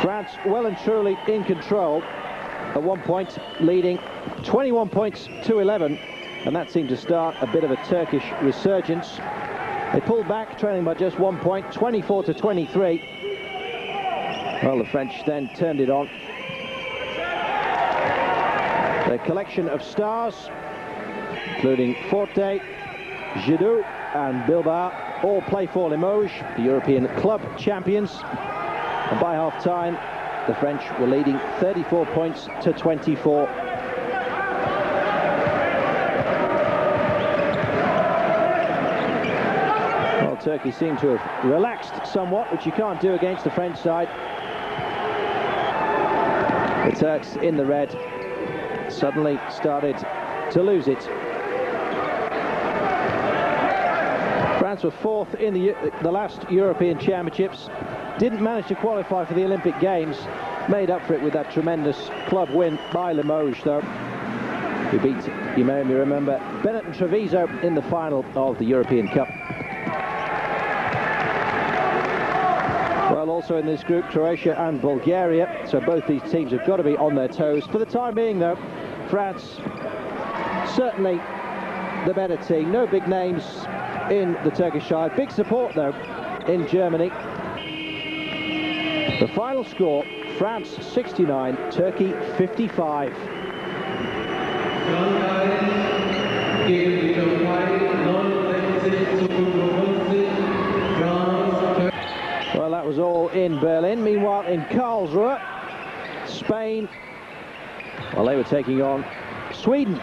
France well and truly in control. At one point, leading 21 points to 11, and that seemed to start a bit of a Turkish resurgence. They pulled back, trailing by just 1 point, 24 to 23. Well, the French then turned it on. Their collection of stars, including Forte, Giroud and Bilbao, all play for Limoges, the European club champions. And by half-time, the French were leading 34 points to 24. Well, Turkey seemed to have relaxed somewhat, which you can't do against the French side. The Turks in the red suddenly started to lose it. France were fourth in the last European Championships. Didn't manage to qualify for the Olympic Games. Made up for it with that tremendous club win by Limoges, though, who beat, you may remember, Bennett and Treviso in the final of the European Cup. Well, also in this group, Croatia and Bulgaria, so both these teams have got to be on their toes. For the time being, though, France, certainly the better team. No big names in the Turkish side. Big support, though, in Germany. The final score, France 69, Turkey 55. Well, that was all in Berlin. Meanwhile, in Karlsruhe, Spain, well, they were taking on Sweden.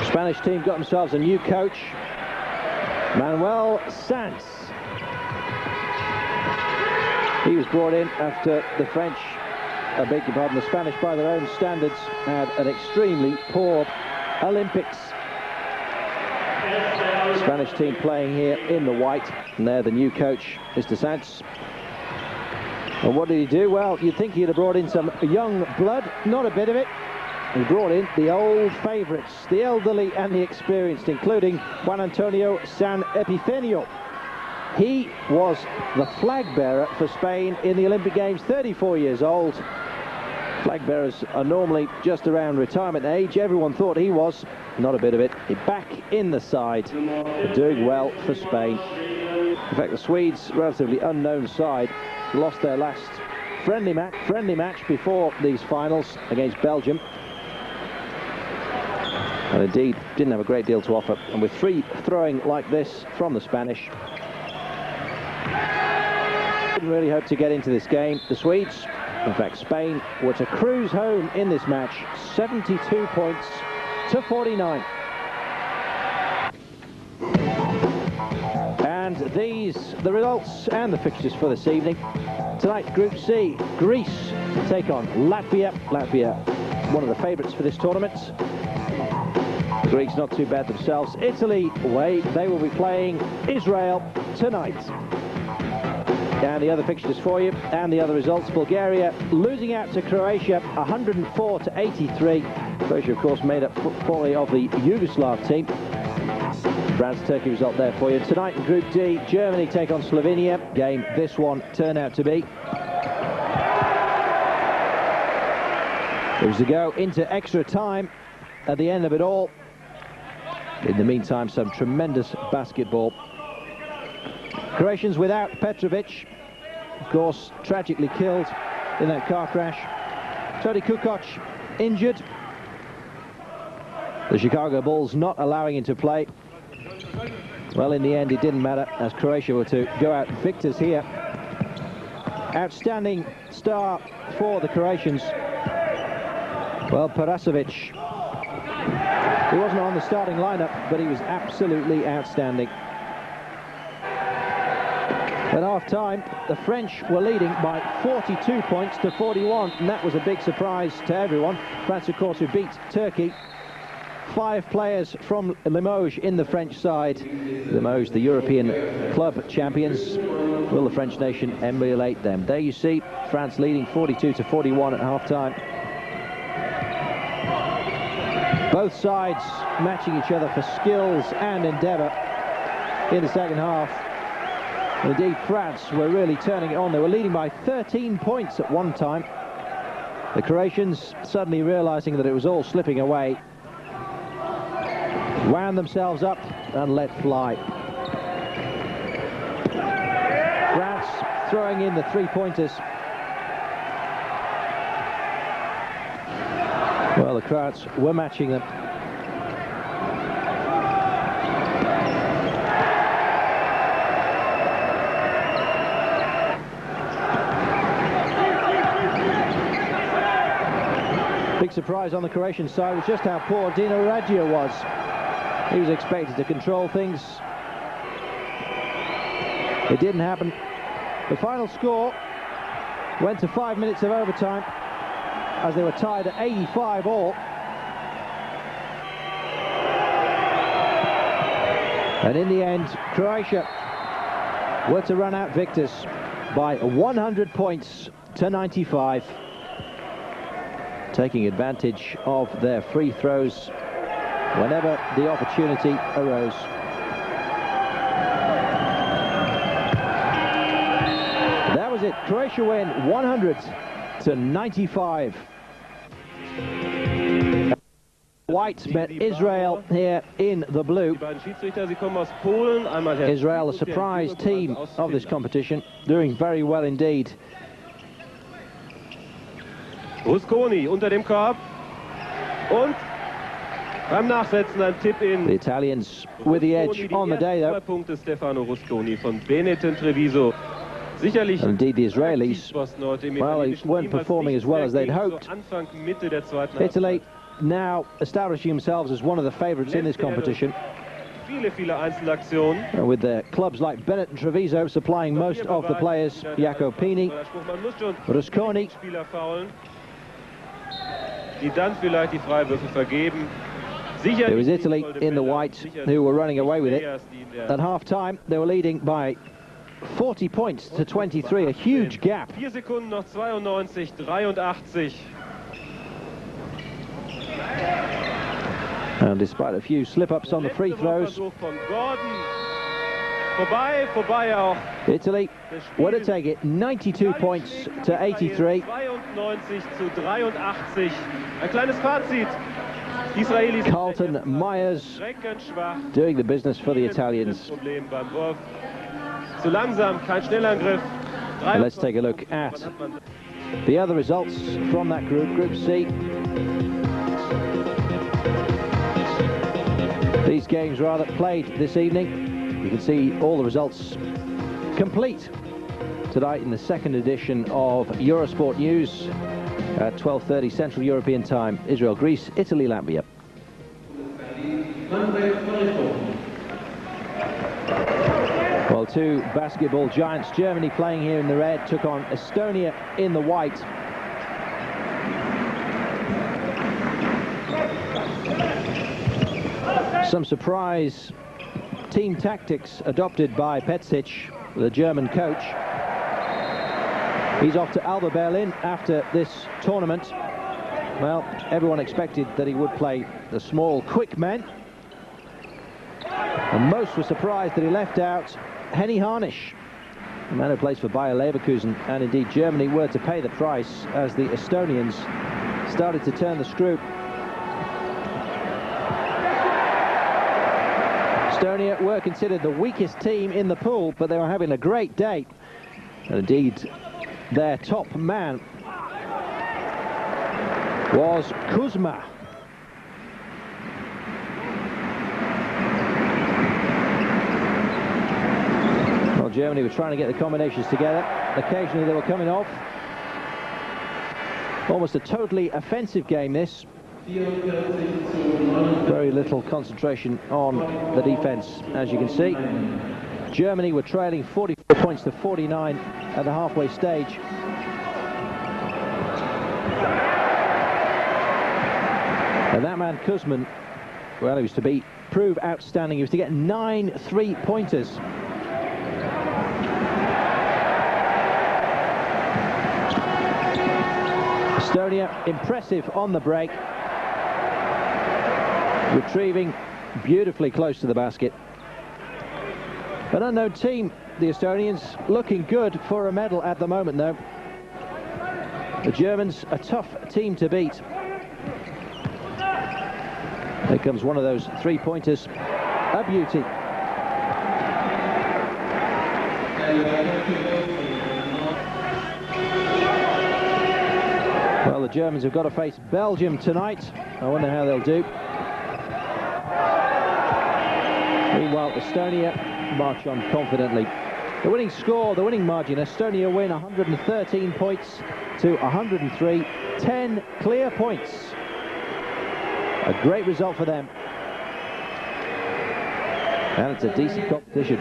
Spanish team got themselves a new coach, Manuel Sanz. He was brought in after the French, I beg your pardon, the Spanish by their own standards had an extremely poor Olympics. Spanish team playing here in the white, and they're the new coach, Mr. Sanz. And what did he do? Well, you'd think he'd have brought in some young blood, not a bit of it. He brought in the old favourites, the elderly and the experienced, including Juan Antonio San Epifanio. He was the flag bearer for Spain in the Olympic Games, 34 years old. Flag bearers are normally just around retirement age. Everyone thought he was, not a bit of it. Back in the side, doing well for Spain. In fact, the Swedes, relatively unknown side, lost their last friendly match before these finals against Belgium. And indeed, didn't have a great deal to offer. And with free throwing like this from the Spanish, didn't really hope to get into this game. The Swedes, in fact Spain, were to cruise home in this match, 72 points to 49. And these, the results and the fixtures for this evening. Tonight, Group C, Greece take on Latvia. Latvia, one of the favourites for this tournament. The Greeks not too bad themselves. Italy away, they will be playing Israel tonight. And the other fixtures for you, and the other results. Bulgaria losing out to Croatia, 104 to 83. Croatia, of course, made up fully of the Yugoslav team. France-Turkey result there for you. Tonight in Group D, Germany take on Slovenia. Game this one turned out to be. It was to go into extra time at the end of it all. In the meantime, some tremendous basketball. Croatians without Petrovic, of course, tragically killed in that car crash. Toni Kukoc injured. The Chicago Bulls not allowing him to play. Well, in the end, it didn't matter, as Croatia were to go out victors here. Outstanding star for the Croatians. Well, Parasovic, he wasn't on the starting lineup, but he was absolutely outstanding. At half-time, the French were leading by 42 points to 41, and that was a big surprise to everyone. France, of course, who beat Turkey. 5 players from Limoges in the French side. Limoges, the European club champions. Will the French nation emulate them? There you see France leading 42 to 41 at half-time. Both sides matching each other for skills and endeavour in the second half. Indeed, France were really turning it on. They were leading by 13 points at one time. The Croatians, suddenly realising that it was all slipping away, wound themselves up and let fly. France throwing in the three-pointers. Well, the Croats were matching them. Big surprise on the Croatian side was just how poor Dino Radja was. He was expected to control things. It didn't happen. The final score went to 5 minutes of overtime as they were tied at 85 all. And in the end, Croatia were to run out victors by 100 points to 95. Taking advantage of their free throws whenever the opportunity arose. That was it. Croatia win 100 to 95. White met Israel here in the blue. Israel, a surprise team of this competition, doing very well indeed. Rusconi unter dem Korb und beim Nachsetzen ein Tipp in. The Italians with the edge on the day, though. Punkte Stefano Rusconi von Benetton Treviso. Sicherlich. And indeed, the Israelis, well, they weren't performing as well as they'd hoped. Italy now establishing themselves as one of the favourites in this competition. With their clubs like Benetton Treviso supplying most of the players. Jacopini, Rusconi. Die dann vielleicht die Freiwürfe vergeben. It was Italy in the white who were running away with it. At half-time, they were leading by 40 points to 23, a huge gap. 4 Sekunden noch 92, 83. And despite a few slip-ups on the free throws, Italy were to take it 92 points to 83. 92 zu 83. Ein kleines Fazit. Carlton Myers doing the business for the Italians. Zu langsam, kein Schnellangriff. And let's take a look at the other results from that group, Group C. These games rather played this evening. You can see all the results complete tonight in the second edition of Eurosport News at 12:30 Central European Time. Israel, Greece, Italy, Latvia. Well, two basketball giants, Germany playing here in the red, took on Estonia in the white. Some surprise team tactics adopted by Petsic, the German coach. He's off to Alba Berlin after this tournament. Well, everyone expected that he would play the small, quick men. And most were surprised that he left out Henny Harnisch, the man who plays for Bayer Leverkusen. And indeed, Germany were to pay the price as the Estonians started to turn the screw. Estonia were considered the weakest team in the pool, but they were having a great day. And indeed, their top man was Kuzma. Well, Germany were trying to get the combinations together. Occasionally they were coming off. Almost a totally offensive game, this. Very little concentration on the defense, as you can see. Germany were trailing 44 points to 49 at the halfway stage. And that man, Kuzman, well, he was to prove outstanding. He was to get 9 3-pointers. Estonia impressive on the break. Retrieving beautifully close to the basket. An unknown team, the Estonians, looking good for a medal at the moment though. The Germans, a tough team to beat. Here comes one of those three-pointers. A beauty. Well, the Germans have got to face Belgium tonight. I wonder how they'll do. Meanwhile, Estonia march on confidently. The winning score, the winning margin, Estonia win 113 points to 103. 10 clear points. A great result for them. And it's a decent competition.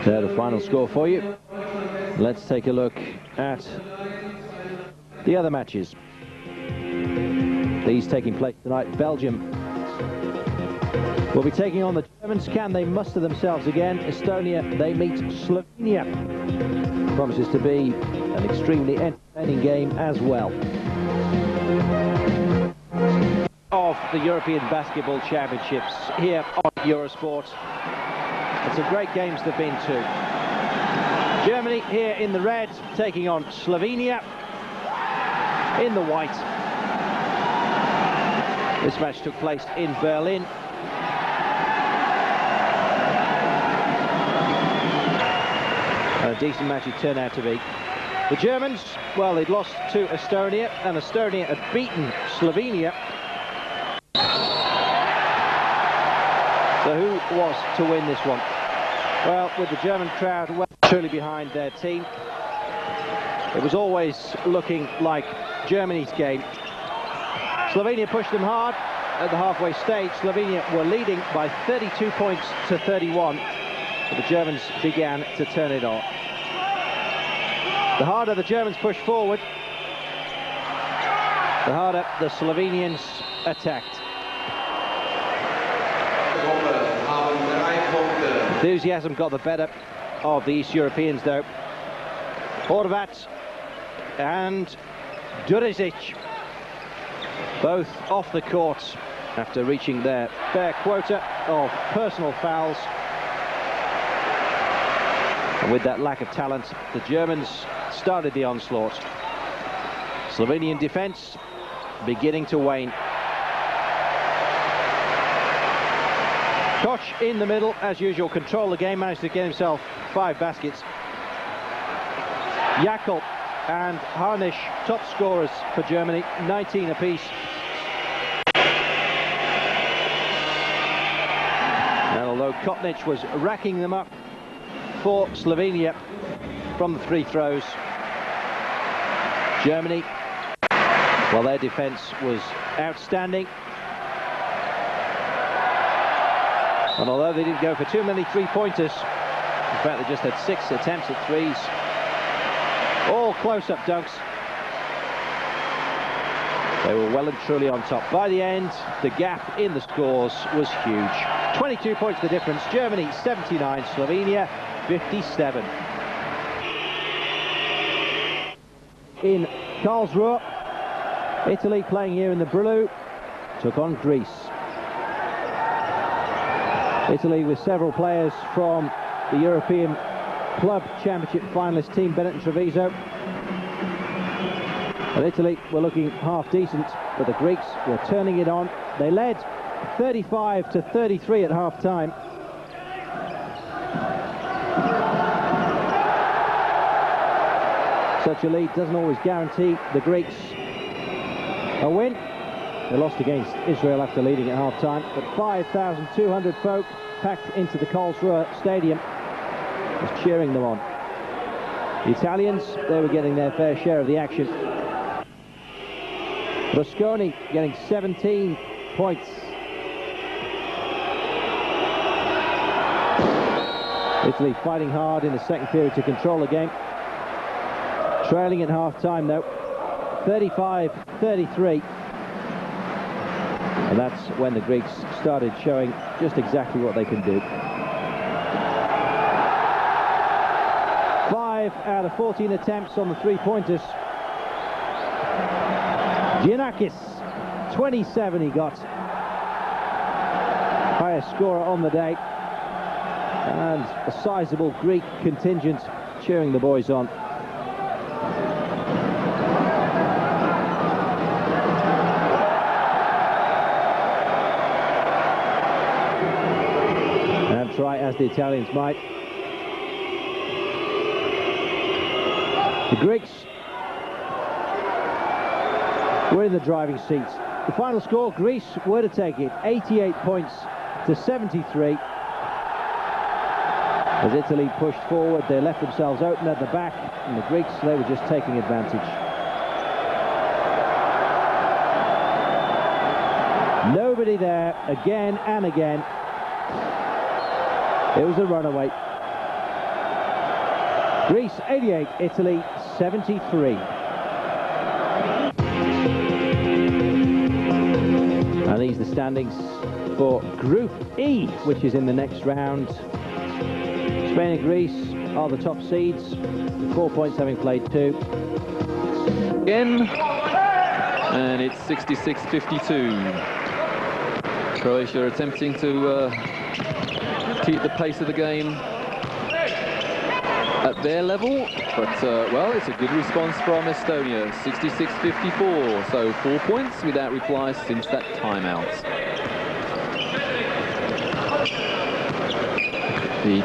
So the final score for you. Let's take a look at the other matches. These taking place tonight. Belgium will be taking on the Germans. Can they muster themselves again? Estonia, they meet Slovenia. Promises to be an extremely entertaining game as well. Of the European Basketball Championships here on Eurosport. And some great games they've been to. Germany here in the red, taking on Slovenia in the white. This match took place in Berlin. And a decent match it turned out to be. The Germans, well, they'd lost to Estonia, and Estonia had beaten Slovenia. So who was to win this one? Well, with the German crowd well truly behind their team, it was always looking like Germany's game. Slovenia pushed them hard at the halfway stage. Slovenia were leading by 32 points to 31, but the Germans began to turn it on. The harder the Germans pushed forward, the harder the Slovenians attacked. Enthusiasm got the better of the East Europeans though. Horvat and Durisic, both off the court after reaching their fair quota of personal fouls. And with that lack of talent, the Germans started the onslaught. Slovenian defence beginning to wane. Koch in the middle, as usual, control the game, managed to get himself 5 baskets. Jakob and Harnisch, top scorers for Germany, 19 apiece. And although Kotnic was racking them up for Slovenia from the free throws, Germany, well, their defence was outstanding. And although they didn't go for too many three-pointers, in fact they just had 6 attempts at threes, all close-up dunks, they were well and truly on top. By the end, the gap in the scores was huge. 22 points the difference. Germany 79, Slovenia 57. In Karlsruhe, Italy playing here in the blue, took on Greece. Italy with several players from the European Club Championship finalist team, Bennett and Treviso. And Italy were looking half decent, but the Greeks were turning it on. They led 35 to 33 at half time. Such a lead doesn't always guarantee the Greeks a win. They lost against Israel after leading at half-time, but 5,200 folk packed into the Karlsruhe stadium was cheering them on. The Italians, they were getting their fair share of the action. Brusconi getting 17 points. Italy fighting hard in the second period to control the game. Trailing at half-time though, 35-33. And that's when the Greeks started showing just exactly what they can do. 5 out of 14 attempts on the three-pointers. Giannakis, 27 he got. Highest scorer on the day. And a sizable Greek contingent cheering the boys on. And try as the Italians might. The Greeks were in the driving seats. The final score, Greece were to take it, 88 points to 73. As Italy pushed forward, they left themselves open at the back, and the Greeks, they were just taking advantage. Nobody there, again and again. It was a runaway. Greece 88, Italy 73. And these are the standings for Group E, which is in the next round. Spain and Greece are the top seeds, 4 points having played 2. Again, and it's 66-52. Croatia attempting to keep the pace of the game at their level, but well, it's a good response from Estonia, 66-54, so 4 points without reply since that timeout. The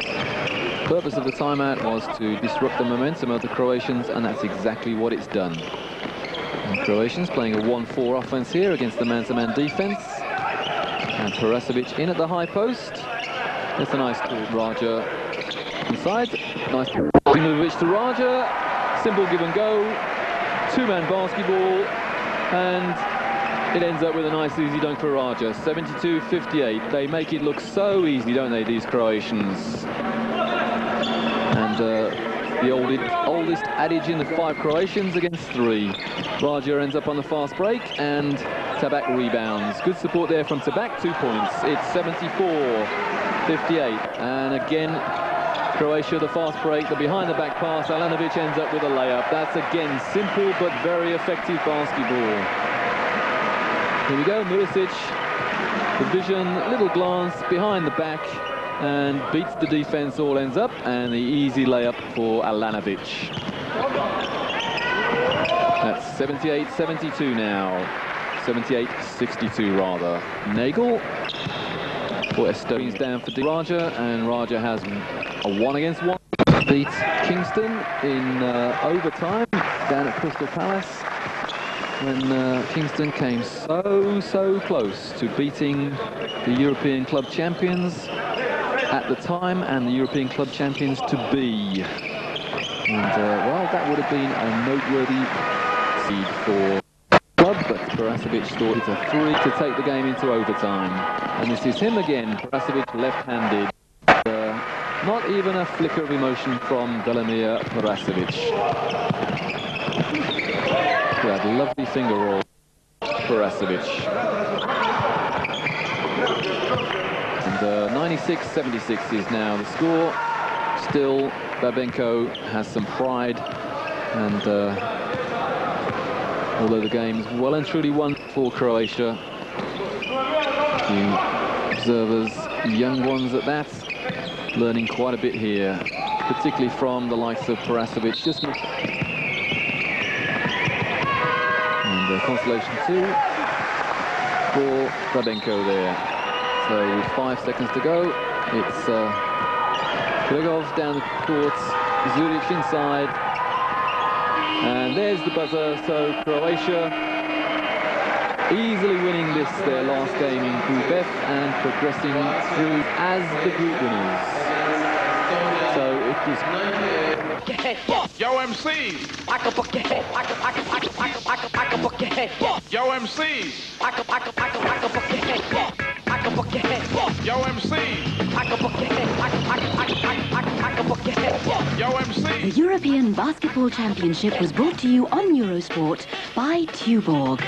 purpose of the timeout was to disrupt the momentum of the Croatians, and that's exactly what it's done. And Croatians playing a 1-4 offense here against the man-to-man defense, and Parasevic in at the high post. It's a nice call, Raja inside. Nice Imovic to Raja. Simple give and go. Two-man basketball. And it ends up with a nice easy dunk for Raja. 72-58. They make it look so easy, don't they, these Croatians? And the oldest adage in the 5 Croatians against 3. Raja ends up on the fast break, and Tabak rebounds. Good support there from Tabak, 2 points. It's 74-58. And again, Croatia, the fast break, the behind-the-back pass. Alanovic ends up with a layup. That's, again, simple but very effective basketball. Here we go, Murisic. The vision, little glance behind the back, and beats the defense, all ends up, and the easy layup for Alanovic. That's 78-72 now. 78-62 rather. Nagel for Estonians down for Raja, and Raja has a 1-against-1. Beat Kingston in overtime down at Crystal Palace, when Kingston came so close to beating the European club champions at the time, and the European club champions to be. And well, that would have been a noteworthy seed for the club, but Parasevic thought it's a 3 to take the game into overtime. And this is him again, Parasevic left-handed. Not even a flicker of emotion from Delamir Parasevic. That lovely finger roll, Parasevic. And 96-76 is now the score. Still, Babenko has some pride, and although the game's well and truly won for Croatia, the observers, young ones at that, learning quite a bit here, particularly from the likes of Parasevic. And consolation 2 for Babenko there. So with 5 seconds to go, it's Gregov down the court, Zuric inside, and there's the buzzer. So Croatia easily winning their last game in Group F and progressing through as the group winners. So it is... Yo, MCs! I can book your head. I can book your head. Yo, MCs! I can book your head. I can book your head. Yo, MCs! I can book your head. I can book your head. Yo, MCs! The European Basketball Championship was brought to you on Eurosport by Tuborg.